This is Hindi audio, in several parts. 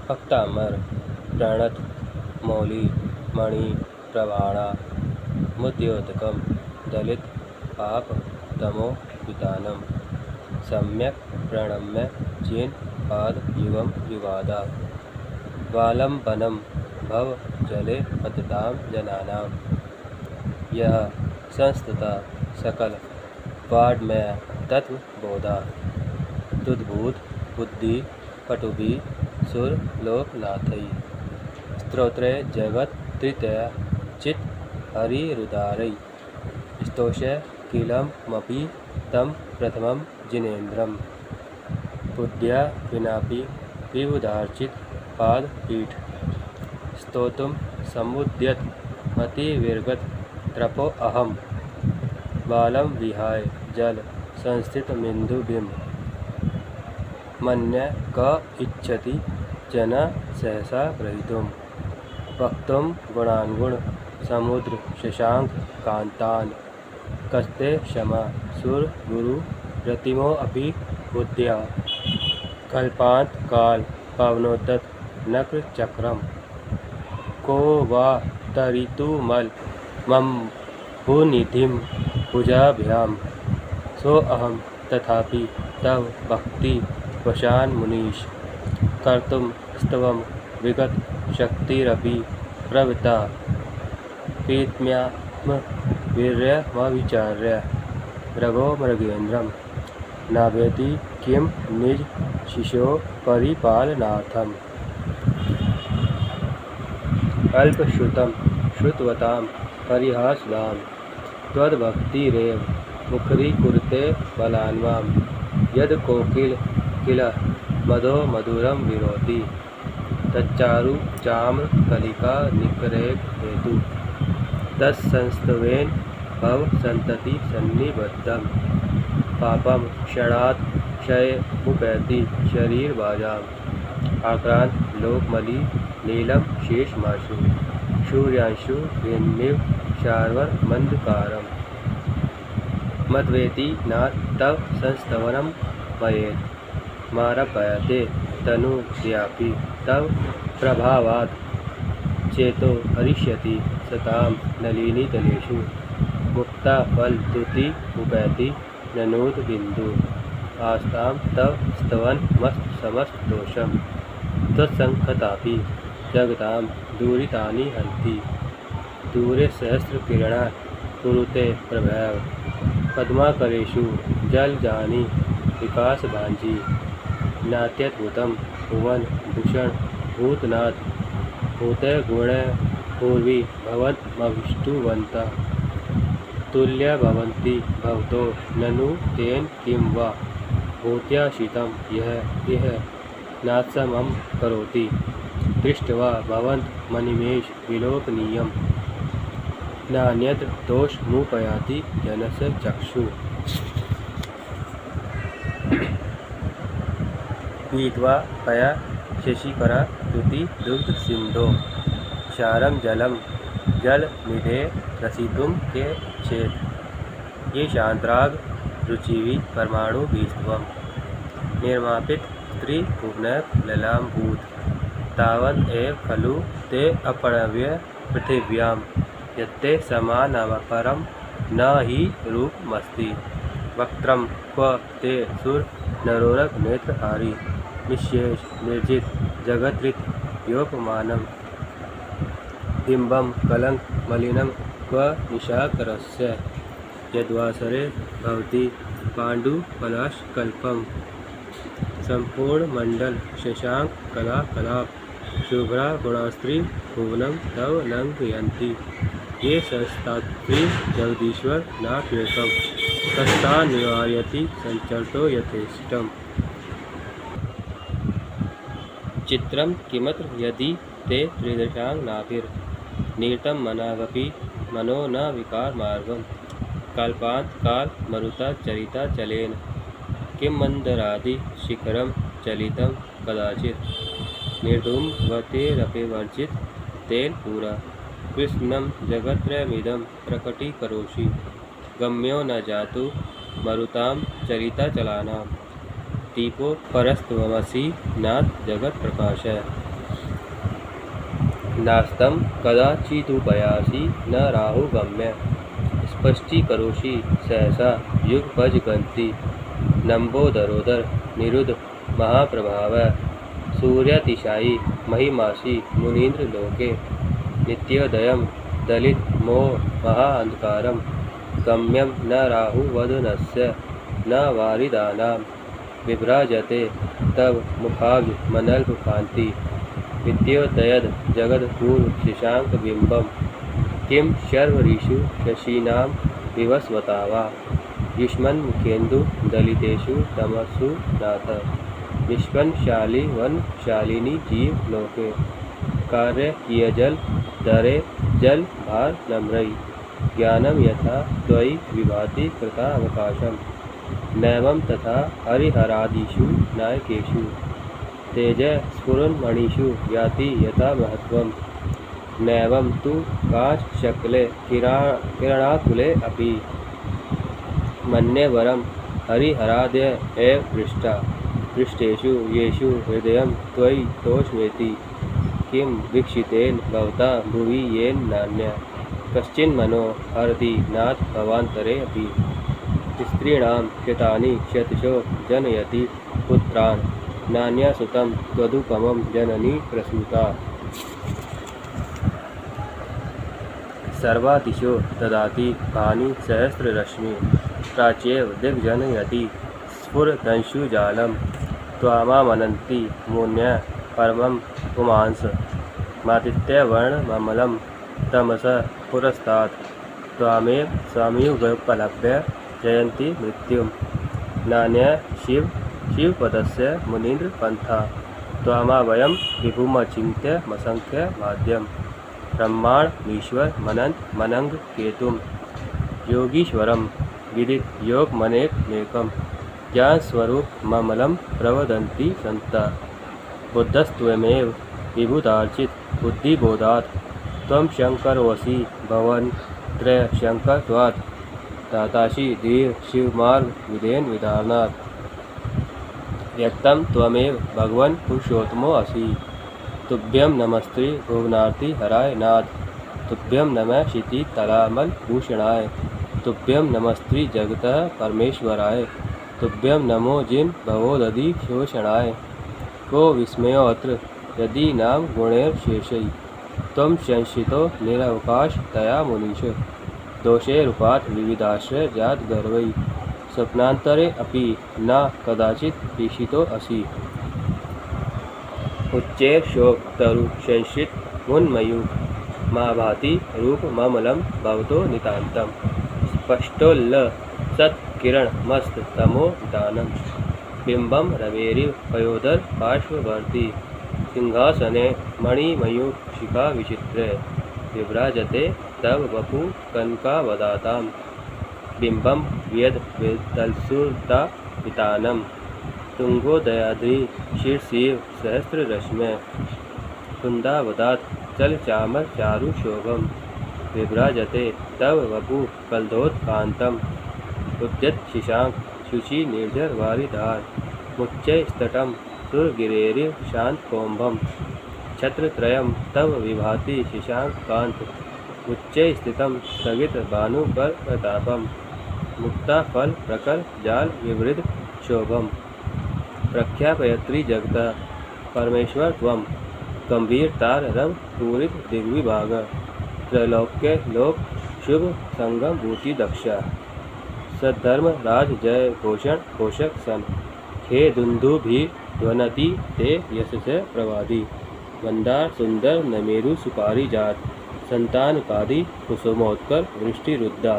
पक्तामर प्रणत मौली मणि प्रवाणा मुद्योतकम दलित पाप तमो वितानम सम्यक प्रणम्य चीन पाद युगम युगादा वालंबनम भव जले पतताम जनानाम यह संस्तुता सकल वाड्मय तत्व बोधा तुद्भूत बुद्धि पटुभि सुर लोकनाथई स्तोत्रे जगत तृतीय चित हरिरुदारई स्तोषे किलमपि तम प्रथमं जिनेन्द्रम बुद्ध्या विनापि विबुधार्चित पादपीठ स्तोतुम समुद्यत मति विर्गत त्रपो अहम बालम विहाय जल संस्थित मिन्दुबिम मन्य क इच्छति जन सहसा ग्रहीतुम वक्तुम गुणान्गुण समुद्र शशांक कांतान कस्ते क्षमा सुर गुरु रतिमो अपि बुद्ध्या कल्पांत काल पवनोदत नक्र चक्रम को वा तरितुमल मम भूनिधिम भुजाभ्याम सो अहम तथापि तव भक्ति वशान मुनीश कर्तुम स्तवम विगत शक्तिरपि प्रवृत्ता पीत्म्यात्म वीर्यमविचार्य रघो मृगेन्द्रम नाभेति किं निज शिशो परिपालनार्थम अल्पश्रुतं श्रुतवतां परिहासदां त्वद्भक्तिरेव मुखरीकुरुते बलान्वां यद् कोकिल किल मदो मधुरं विरोति तच्चारु चाम्र कलिका निकरेक हेतु तत्संस्तवेन भव संतति सन्निबद्धं पापम क्षणात् क्षय मुपैति शरीर बाजाम आक्रांत लोकमलि नीलम शेषमाशु सूर्यांशु वेन्मिव शार्वर मंदकारम मद्वेति नाथ तव संस्तवनम मयेत् मारपयते तनुद्यापि तव प्रभावात् चेतो हरिष्यति सतां नलिनी तलेषु मुक्ता फल तुति उपैति ननूत बिंदु आस्तां तव स्तवन मस्त समस्त दोषम तत्संखतापि जगतां दूरितानि हन्ति दूरे सहस्र किरणा कुरुते प्रभैव पद्माकरेषु जलजानि विकास भांजी नात्यद्भुतम भुवन भूषण भूतनाथ भूते गुण पूर्वी भवन्मभिष्टुवन्ता तुल्य भवन्ति भवतो ननु तेन किं वा भूत्याशितं यह नात्समं करोति दृष्ट्वा भवन्त मनिमेष विलोकनीयं नान्यत्र दोषमुपयाति जनस्य चक्षु पीत्वा पया शशिकरा तुति दुग्ध सिंधो क्षारम जलम जल निधे रसितुम के छेद ये शांतराग रुचिवी परमाणु बीस्तवम निर्मापित त्रिभुवनक ललाम्भूत तावत् एव खलु ते अपणव्य पृथिव्याम यत्ते समानवपरम न हि रूपमस्ति वक्त्रम क्व ते सुर नरोरग नेत्रहारी निशेष निर्जित जगद्रित योपमानम बिंबम कलंक मलिनम क्व निशाकरस्य यद्वासरे भवति पाण्डुपलाशकल्पम संपूर्ण मंडल शशांक कला कलाप शुभ्रा गुणास्त्री भुवनम तव लंघयन्ति ये संस्थात्री जगदीश्वर नाट्यकम कस्ता निवारयति संचरतो यथेष्टम चित्रम किमत्र यदि ते त्रिदशांग नाभिर नीतम मनावपि मनो न विकार मार्गम कल्पांत काल मरुता चरिता चलेन किं मंदरादि शिखरम चलितम कदाचित निर्धूम वतेरपिवर्जित तेन पूरा कृष्णम जगत्रयमिदं प्रकटीकरोषि गम्यो न जातु मरुतां चरिताचलानां दीपो परस्त्वमसि नाथ जगत प्रकाश नास्तं कदाचिदुपयासि न राहुगम्य स्पष्टीकरोषि सहसा युगपजगन्ति नम्बोदरोदर निरुद्ध महाप्रभाव सूर्यातिशायी महिमासि मुनीन्द्र लोके नित्योदयं दलित मोह महाअन्धकारं गम्यं न राहुवदनस्य न वारिदानां विभ्राजते तव मुखाब्जमनल्पकान्ति विद्योदयद् जगद्पूर्व शशाङ्कबिम्बं किं शर्वरीषु शशीनां विवस्वता वा युष्मन्मुखेन्दु दलितेषु तमसु नाथ निष्पन्नशाली वनशालिनी जीव लोके कार्य कियजल दरे जल भार नम्रयि ज्ञानं यथा त्वयि विभाति कृतावकाशं नैवं तथा हरिहरादिषु नायकेषु तेज स्फुरन्मणिषु याति यथा महत्त्वं नैवं तु काचशकले किरणाकुले अपि मन्ये वरं हरिहरादय एव पृष्ठेषु येषु हृदयं त्वयि तोषमेति किं वीक्षितेन भवता भुवि येन नान्य कश्चिन्मनो हरति नाथ भवान्तरे अपि स्त्रीणां शतानि शतशो जनयति पुत्रान् नान्यसुतं त्वदुपमं जननी प्रसूता सर्वादिशो ददाति भानि सहस्ररश्मि प्राच्येव दिग्जनयति स्फुरदंशुजालं त्वामामनन्ति मुन्य परमं पुमांस मादित्यवर्णममलं तमसः पुरस्तात् त्वामेव स्वामियुगोपलभ्य जयन्ति मृत्युं नान्य शिवपदस्य मुनीन्द्रपन्था त्वामावयं विभुमचिन्त्यमसंख्यमाद्यं ब्रह्माण्डमीश्वर मनंग केतुं योगीश्वरं विदित योगमनेकमेकं ज्ञानस्वरूपममलं प्रवदन्ति सन्ता बुद्धस्त्वमेव विभूतार्चित बुद्धिबोधात् त्वं शङ्करोऽसि भवन्त्रयशङ्करत्वात् दातासि धीर शिवमार्ग विधेन विधानात् व्यक्तं त्वमेव भगवन् पुरुषोत्तमोऽसि तुभ्यं नमस्ते भुवनार्ति हराय नाथ तुभ्यं नमः क्षितितलामलभूषणाय तुभ्यं नमस्ते जगतः परमेश्वराय तुभ्यं नमो जिन भवोदधि शोषणाय को विस्मयोऽत्र यदि नाम गुणैर्शेषै त्वं संशितो निरवकाशतया मुनीश दोषैरुपात् विविधाश्रय जात गर्वै स्वप्नान्तरे अपि न कदाचित् ईशितो असि उच्चैर्शोकतरु संश्रित मुन्मयूख महाभाति रूपममलं भवतो नितान्तं स्पष्टोल्लसत्किरणमस्तमो दानं बिम्बं रवेरिव पयोदर पार्श्ववर्ती सिंहासने मणिमयूखशिखा विचित्रे विभ्राजते तव वपु कनकावदातां बिम्बं व्यद विदलसुरता पितानं तुंगोदयाद्रि शीर्षेव सहस्ररश्म्य कुन्दावदात् चलचामर चारुशोभं विभ्राजते तव वपु कलधोत्कान्तम् उद्यतशिशांक शुचि निर्झर वारिधार मुच्चैस्तटं सुरगिरेरिव शान्तकोम्भं छत्रत्रयं तव विभाति शशांककान्त उच्चै स्थितं स्थगितभानुकर प्रतापं मुक्ताफल प्रकर जाल विवृत शोभं प्रख्यापयत्री जगतः परमेश्वर त्वं गंभीरतार रव पूरित दिग्विभाग त्रैलोक्य लोक शुभ संगम भूति दक्षा सद्धर्म राज जय घोषण घोषक सन खे दुंदु भी ध्वनति ते यशसे प्रवादी मंदार सुंदर नमेरु सुपारी जात संतानकादि कुसुमोत्कर वृष्टि रुद्दा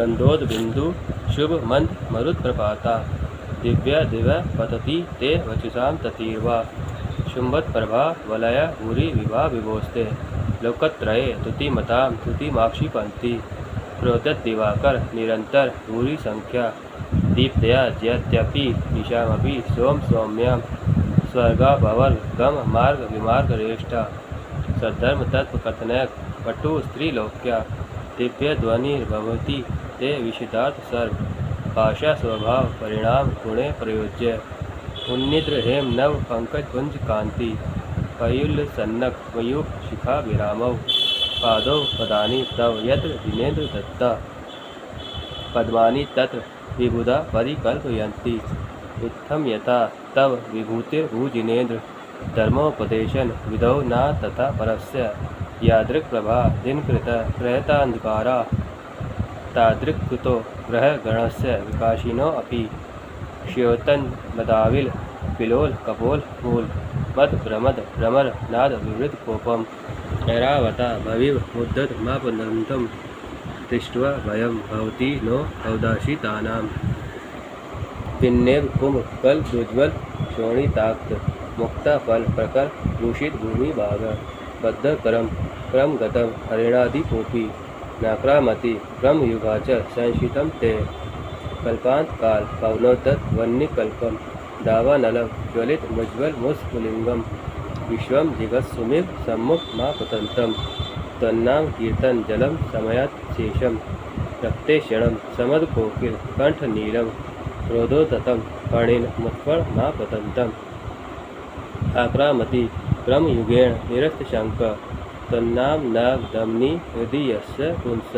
गंधोद बिंदु शुभ मंद मरुत प्रपाता दिव्य दिव्य पतति ते वचसां ततीर्वा शुंभत प्रभा वलय भूरि विभा विभोस्ते लोकत्रये तुतिमतां तुतिमाक्षिपन्ति प्रोदत दिवाकर निरंतर भूरि संख्या दीप्तया जयत्यपि दिशामपि सोम सौम्यां स्वर्गा भवल गम मार्ग विमार्ग रेष्ठा सद्धर्म तत्व कथनक पटु स्त्रीलोक्या दिव्य ध्वनिर्भवति ते विशिदार्थ सर्ग भाषा स्वभाव परिणाम गुणे प्रयोज्य उन्निद्र हेम नव पंकज पुंज कांति पयुल्ल सन्नक मयूख शिखा विरामौ पादौ पदानि तव यत्र जिनेन्द्र दत्ता पद्मानि तत्र विबुधा परिकल्पयन्ति इत्थं यथा तव विभूतिर्भुजिनेन्द्र धर्मोपदेशन विधौ न तथा परस्य यादृक्प्रभा दिनकृत प्रयतान्धकारा तादृक्कृतो ग्रहगणस्य विकाशिनो अपि श्योतन मदाविल पिलोल कपोल मूल मद प्रमद भ्रमर नाद विवृत कोपम ऐरावता भविव मुद्दत मापनंतम दृष्ट्वा भयं भवति नो औदाशितानां पिन्नेव कुंभ कल दुज्ज्वल शोणिताक्त मुक्ता फल प्रकर दूषित भूमि भाग बद्ध करम क्रम गतम हरिणाधिकोपी नाक्रामति क्रम युगाच संशितम ते कल्पांत काल पवनोत्तत वन्यकल्पम दावानलम ज्वलित मुज्ज्वल मुस्फुलिंगम विश्वम जिगत्सुमिव सम्मुख मापतंतम तन्नाम कीर्तन जलम समयात शेषम रक्ते क्षणम समद कोकिल कंठ नीलम क्रोधोततम फणिन मुत्फल मापतंतम आक्रामति क्रम युगेण निरस्त शंक तन्नाम नाग दमनी हृदयस्य पुंस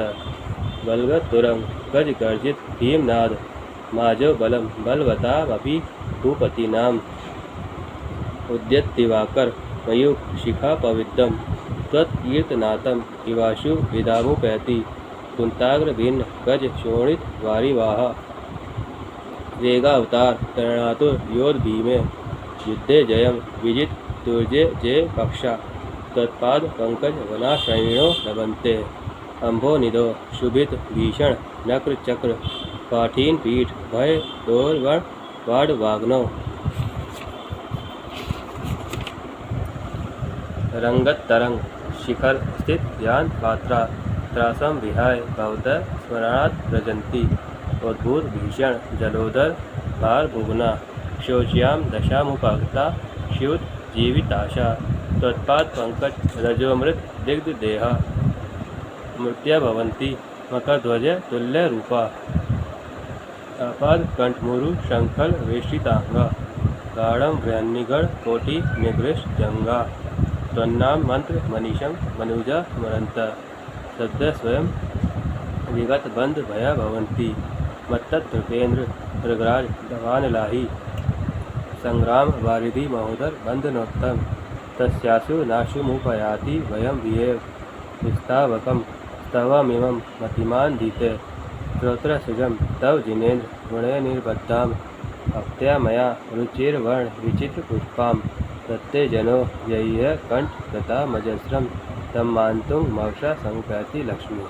बलगतुरंग गज गर्जित भीमनाद माजो बलम बलवतामपि भूपतीनाम उद्यत दिवाकर मयूख शिखा पवित्रम त्वत्कीर्तनाथम इवाशु विदामुपैति कुंताग्र भिन्न गज शोणित वारिवाहा वेगावतार तरणातुर योध भीमे युद्धे जयम विजित दुर्जय जय कक्षा तत्पाद पंकज वनाश्रयिणो लभन्ते अंभो निधो शुभित भीषण नक्र चक्र पाठीन पीठ भय डोर वाड़ वाग्नो रंगत तरंग शिखर स्थित ध्यान पात्रा त्रासम विहाय भवत स्मरणात् प्रजंती उद्भूत भीषण जलोदर भार भुवना शोच्याम दशामुपगता श्युत जीविताशा त्वत्पाद पंकज रजोमृत दिग्ध देहा मृत्या भवन्ति मकरध्वज तुल्य रूपा आपाद कंठमुरु शंखल वेष्टितांगा गाढ़ं भ्रन्निगढ़ कोटि निगृष्ट जंगा त्वन्नाम मंत्र मनीषम मनुजा स्मरंत सद्य स्वयं विगत बंध भया भवन्ति मत्तत् नृपेन्द्र मृगराज दवानलाही संग्राम वारिधि महोदर बंधनोत्तम तस्यासु नाशुमुपयाति वयं विहेव विस्तावकं स्तवमिमं मतिमान धीते श्रोत्रसुजं तव जिनेन्द्र गुणे निर्बद्धां भक्त्या मया रुचिर्वर्ण विचित्र पुष्पां तत्ते जनो यय्य कंठ गता मजस्रं तम मान्तुं मौषा संप्रति लक्ष्मी।